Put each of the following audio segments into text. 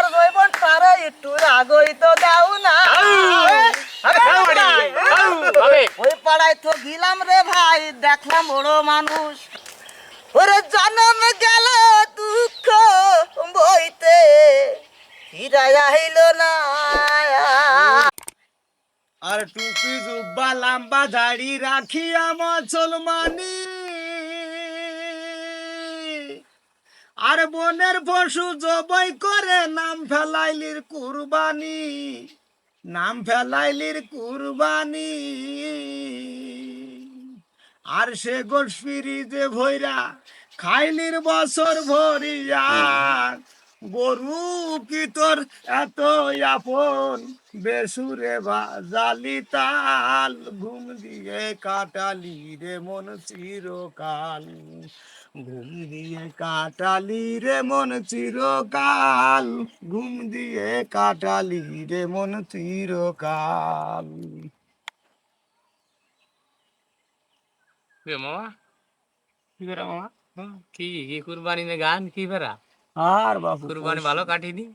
আমার জৈবন তারে একটু আগই তো দাও না। ওই পাড়ায় তো গিলাম রে ভাই, দেখলাম বড় মানুষ, ওরে জন্ম গেল দুঃখ বইতে, ফিরাই আইল না। আর টুপি জুব্বা লম্বা দাড়ি রাখিয়া মুসলমানি, আর বনের পশু জবাই করে নাম ফেলাইলির কুরবানি, নাম ফেলাইলির কুরবানি। আর সে গোশ ফিরিজে ভৈরা খাইলির বছর ভরিয়া, গরু কি তোর এত আপন, বেসুরে বাজালি তাল, ঘুম দিয়ে কাটালি রে মন চিরকাল, ঘুম দিয়ে কাটালি রে মন চিরকাল, ঘুম দিয়ে কাটালি রে মন চিরকাল। মামা কি করে মামা? কি কি কুরবানি মে গান কি বেরা আর বাপু কুরবানি ভালো কাটিনি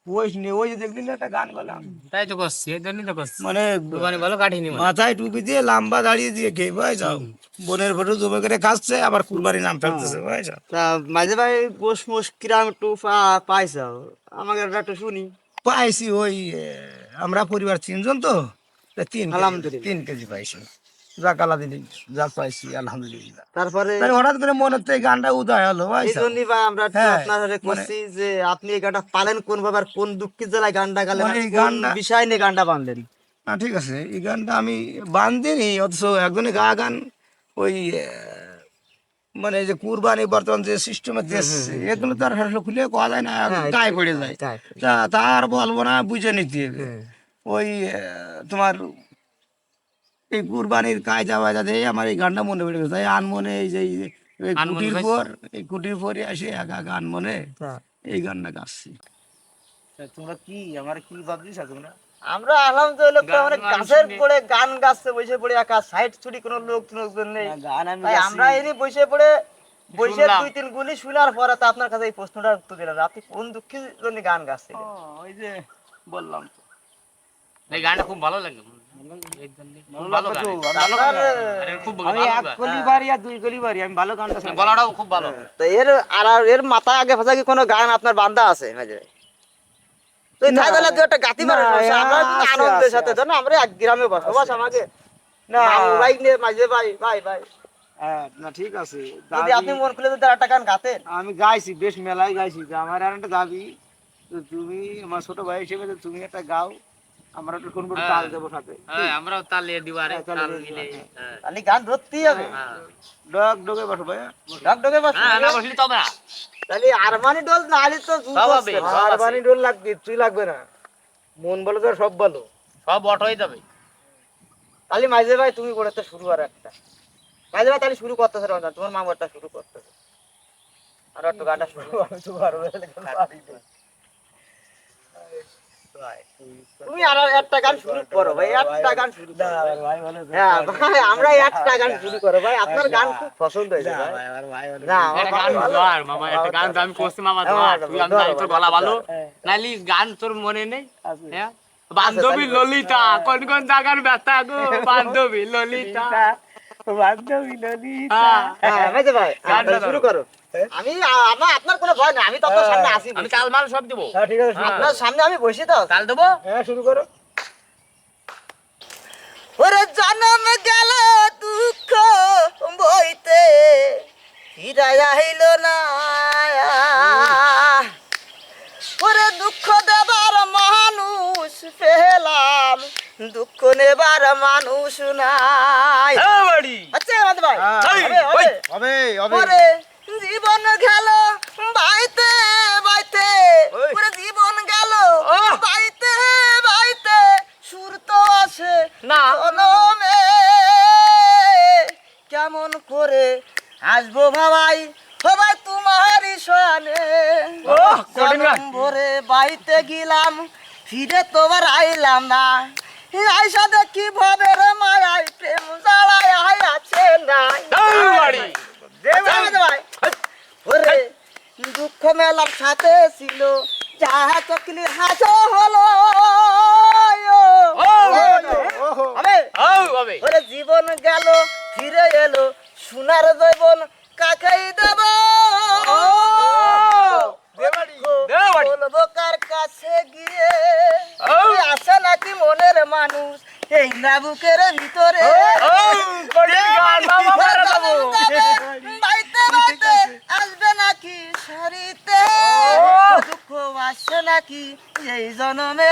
ওই যে দেখলি না একটা গান বললাম, তাই তো করছি এই জন্যই তো করছি মানে কুরবানি ভালো কাটিনি মানে মাথায় টুপি দিয়ে লম্বা দাঁড়িয়ে দিয়ে কে ভাই যাও, বোনের ফটো জমে করে খাচ্ছে, আবার কুরবানি নাম ফেলতেছে ভাই যাও। তা মাঝে ভাই গোশ মোশ কিরাম একটু পাইছাও, আমাকে একটু শুনি। পাইছি ওই আমরা পরিবার 3 জন তো, তা 3 আলহামদুলিল্লাহ। 3 কেজি পাইছি, যাক আল্লাহ দিলি যা পাইছি আলহামদুলিল্লাহ। তারপরে তাই হঠাৎ করে মনে হচ্ছে এই গানটা উদয় হলো ভাই এই জন্যই ভাই আমরা একটু হ্যাঁ, আপনার হাতে মানে- করছি যে আপনি এই গানটা পালেন কোন ভাবে আর কোন দুঃখের জ্বালায় গানটা গালেন, মানে আর এই কোন গানটা- বিষয় নিয়ে গানটা বানলেন। না ঠিক আছে, এই গানটা আমি বান্ধিনি, অথচ একজনে গান ওই মানে এই যে কুরবানি বর্তমান যে সিস্টেমে দিচ্ছে, এগুলো তো আর আসলে খুলে কোয়া যায় না, হ্যাঁ, গায়ে পড়ে যায়। তাই। তার বলবো না, বুঝে নিতে হবে। ওই তোমার এই কুরবানির কায়দা বায়দা দিয়ে আমার এই গানটা মনে পড়ে গেছে, তাই আনমনে এই যে এই আনমনে কুটির গাইছ? পর এই কুটির পরে আসে একা গান মনে হ্যাঁ। এই গানটা গাচ্ছি। তোমরা কি আমার কি ভাবছিস তোমরা? আমরা আলহামদুলিল্লাহ গান মানে গান গাছের শুনি। পড়ে গান গাচ্ছে, বসে পড়ে একা সাইড ছুটি কোনো লোকজন নেই, গান আমি তাই আমরা এনে বসে পড়ে বসে শুনলাম। 2-3 গুলি শোনার পরে তো আপনার কাছে এই প্রশ্নটার উত্তর দিলাম, আপনি কোন দুঃখের জন্য গান গাচ্ছেন? ওই যে বললাম তো এই গানটা খুব ভালো লাগে এই জন্যই খুব ভালো গান আপনার আরে খুব আমি ভালো এক গান। কলি বাড়ি আর 2 কলি বাড়ি, আমি ভালো গানটা শুনি। গলাটাও খুব ভালো তো এর মাথায় আগে ফাঁসা কি কোনো গান আপনার বান্দা আছে মাঝে? তুই না, তাই বলে তুই একটা গাতি মারিস, না, আমরা কিন্তু আছে, আনন্দের আছে, সাথে আছে। ধর না, আমরা এক গ্রামে বসবাস, আমাকে না। বাইক নিয়ে মাঝে ভাই ভাই ভাই না ঠিক আছে, যদি আপনি মন খুলে যদি একটা গান গাতেন। আমি গাইছি, বেশ মেলায় গাইছি, যে আমার আর একটা দাবি, তো তুমি আমার ছোট ভাই হিসেবে যে তুমি একটা গাও, আমরা একটু কোন হ্যাঁ। তাল দেবো সাথে, হ্যাঁ আমরাও তালে দিব আরে হ্যাঁ, তালে তাল দিয়ে মিলে দিব, হ্যাঁ। হ্যাঁ খালি গান ধরতেই হবে, হ্যাঁ ডগ ডগে বসো ভাইয়া। ঢক ঢকে বস। হ্যাঁ না বসলি তবে না তাহলে আরমানি ডোল না আলি তো জুত সব আছে। হবে, সব আছে। আরমানি ডোল লাগবে, তুই লাগবে না, মন বলে তো সব ভালো। সব অট হয়ে যাবে তাহলে মাঝে ভাই তুমি করতে শুরু আর একটা মাঝে ভাই তাহলে শুরু করতেছে রমজান, তোমার মামারটা শুরু করতেছে, আর একটু গানটা শুরু আমি তো পারবো না। তুমি আর একটা গান শুরু করো ভাই, একটা গান শুরু করো ভাই। হ্যাঁ ভাই, আমরা একটা গান শুরু করো ভাই, আপনার গান খুব পছন্দ হয়েছে ভাই। না একটা গান ধর মামা একটা গান তো আমি করছি মামা ধর তুই আমি জানি তোর গলা ভালো নালি গান তোর মনে নেই হ্যাঁ বান্ধবী ললিতা কোন কোন জায়গার ব্যথা গো বান্ধবী ললিতা হ্যাঁ, হ্যাঁ ভাই ভাই গানটা শুরু ধরো। করো। আমি আপনার কোনো ভয় না, আমি তো আপনার সামনে আসি, আমি কাল মাল সব দিব ঠিক আছে, হ্যাঁ। আপনার সামনে আমি বসি তো। কাল দেবো হ্যাঁ শুরু করো। ওরে জন্ম গেল দুঃখ বইতে, ফিরাই আইল না। ওরে দুঃখ দেবার মানুষ পেলাম, দুঃখ নেবার মানুষ নাই। আচ্ছা আমাদের ভাই হবে ওরে জীবন গেল বাইতে বাইতে, ওরে জীবন গেল বাইতে বাইতে, সুর তো আছে না। জনমে, কেমন করে আসবো ভাই সবাই তোমারই সনে। কঠিন গান। জনম ভরে বাইতে গেলাম, ফিরে তোমার আইলাম না, আইসা দেখি ভবের মায়ায় প্রেম জ্বালায় আছে না। ওরে দুঃখ মেলার সাথে ছিল যা চকলি হাসো হলো হবে হবে ওরে জীবন গেল ফিরে এলো সোনার জৈবন কাকাই দেব বলবো কার কাছে গিয়ে আসে নাকি মনের মানুষ এই না বুকের ভিতরে বাইতে বাইতে আসবে নাকি শরীতে দুঃখ আসছে নাকি এই জনমে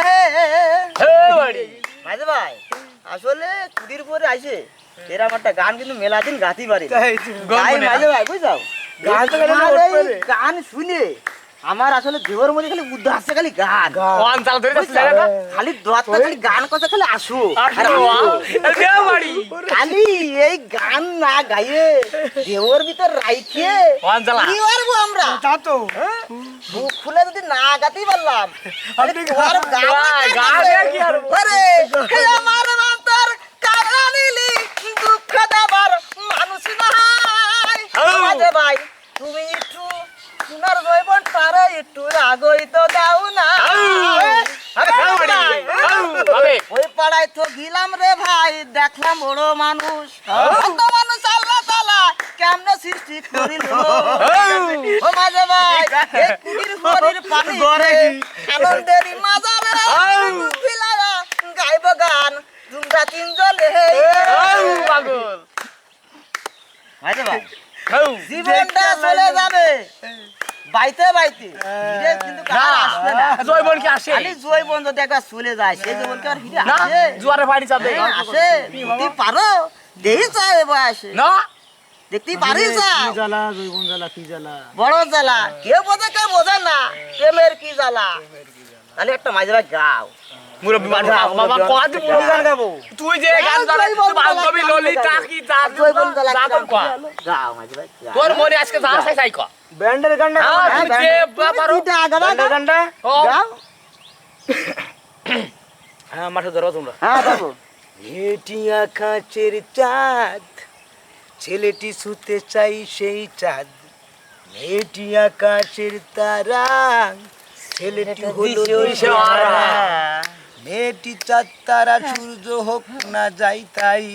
মাঝে ভাই আসলে কুড়ির পরে আইছে এরকম একটা গান কিন্তু মেলা দিন গাতি পারি মাঝে ভাই বুঝাও গান শুনে আমার আসলে দেহর মধ্যে খালি বুদ্ধ আসছে খালি গান খালি দোয়াত খালি গান কথা খালি আসো খালি এই গান না গাইয়ে দেহর ভিতর রাইখে কি পারবো আমরা বুক খুলে যদি না গাতেই পারলাম আমার অন্তর কারা নিলি দুঃখ দেবার মানুষ নাই মাঝে ভাই তুমি একটু সোনার জৈবন পারে একটু আগই তো দাও না ওই পাড়ায় তো গিলাম রে ভাই দেখলাম বড় মানুষ কত মানুষ আল্লাহ তাআলা কেমনে সৃষ্টি করিল ও মাঝে ভাই এই কুড়ির পরের পানি আনন্দেরই মাজারে বিলায়া গাইব গান তোমরা তিনজনে মাঝে ভাই জীবনটা চলে যাবে বাইতে বাইতে কিন্তু আসবে না জয়বন কি আসে খালি জয়বন যদি একবার চলে যায় সেই জীবন কি আর ফিরে না আসে জোয়ারে পানি চাপে আসে দেখতে পারো দেহি চায় বয়সে না দেখতে পারি চাও জ্বালা জৈবন জ্বালা কি জ্বালা বড় জ্বালা কেউ বোঝে কেউ বোঝে না প্রেমের কি জ্বালা তাহলে একটা মাঝে ভাই গাও মুরব্বি বাবা কত গান গাবো তুই যে গান জানা বান্ধবী ললিতা কি জয়বন জ্বালা জাতন কো গাও মাঝে ভাই তোর মনে আজকে যা চাই চাই কো ব্যান্ডের গানটা তুই যে পারো ব্যান্ডের গানটা গাও হ্যাঁ মাঠে ধরো তোমরা হ্যাঁ বাবু হেটিয়া কাচের চাঁদ ছেলেটি শুতে চাই সেই চাঁদ মেয়েটি আকাশের তারা ছেলেটি হলো দিশেহারা মেয়েটি চাঁদ তারা সূর্য হোক না যাই তাই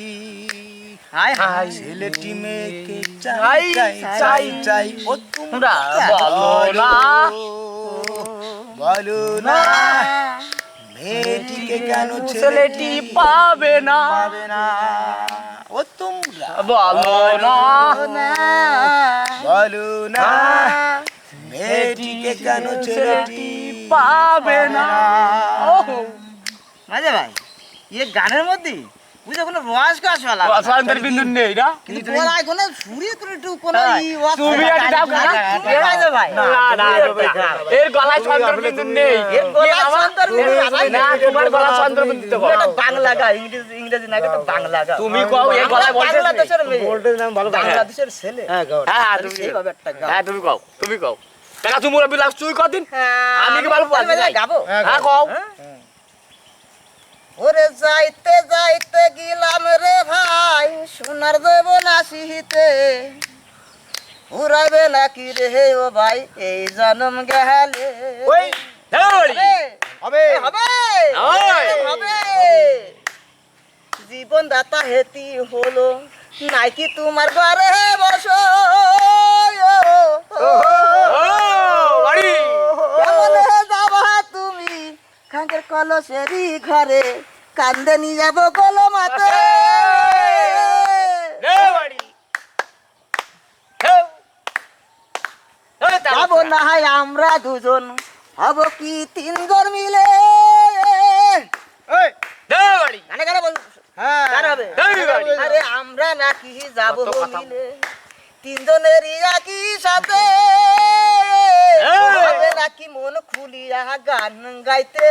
হাই হাই ছেলেটি মেয়েকে চাই চাই চাই চাই ও তোমরা বলো না বলো না মেয়েটিকে কেন ছেলেটি পাবে না পাবে না ও তোমরা বলো না বলো না মেয়েটিকে কেন ছেলেটি পাবে না মাঝে ভাই এই গানের মধ্যে বুঝে কোনো রস গাছ वाला আসান্তের বিন্দু নেই না কিন্তু বলাই কোনো সুরি করে একটু কোনো ই ওয়াজ তুমি একটা দাও না মাঝে ভাই না না এর গলায় সন্তর বিন্দু নেই এর গলায় সন্তর বিন্দু না তোমার গলায় সন্তর বিন্দু দেবো এটা বাংলা গা ইংরেজি না এটা বাংলা গা তুমি কও এই গলায় বলছিস বাংলাদেশের মেয়ে ভোল্টেজ নাম ভালো বাংলাদেশের ছেলে হ্যাঁ গাও হ্যাঁ তুমি সেইভাবে একটা গা হ্যাঁ তুমি কও টাকা তুমি মুরব্বি লাগ তুই কদিন আমি কি ভালো পাচ্ছি না গাবো হ্যাঁ কও ওরে যাইতে যাইতে গিলাম রে ভাই সোনার জৈবন আসিতে উড়াইবে নাকি রে ও ভাই এই জনম গেলে ওই ধরি হবে হবে ওই। হবে জীবন দাতা হেতি হলো নাকি তোমার ঘরে বসো ও বাড়ি কেমনে যাবা তুমি খাঙ্কের কলসেরই ঘরে কান্দে নিয়ে যাবো কলমাতে রে বাড়ি যাবো না হয় আমরা দুজন হব কি তিনজন মিলে এই রে বাড়ি গানে গানে বল হ্যাঁ গান হবে রে বাড়ি আরে আমরা নাকি যাবো কত কথা। মিলে তিনজনেরই একই সাথে এই। হবে নাকি মন খুলিয়া গান গাইতে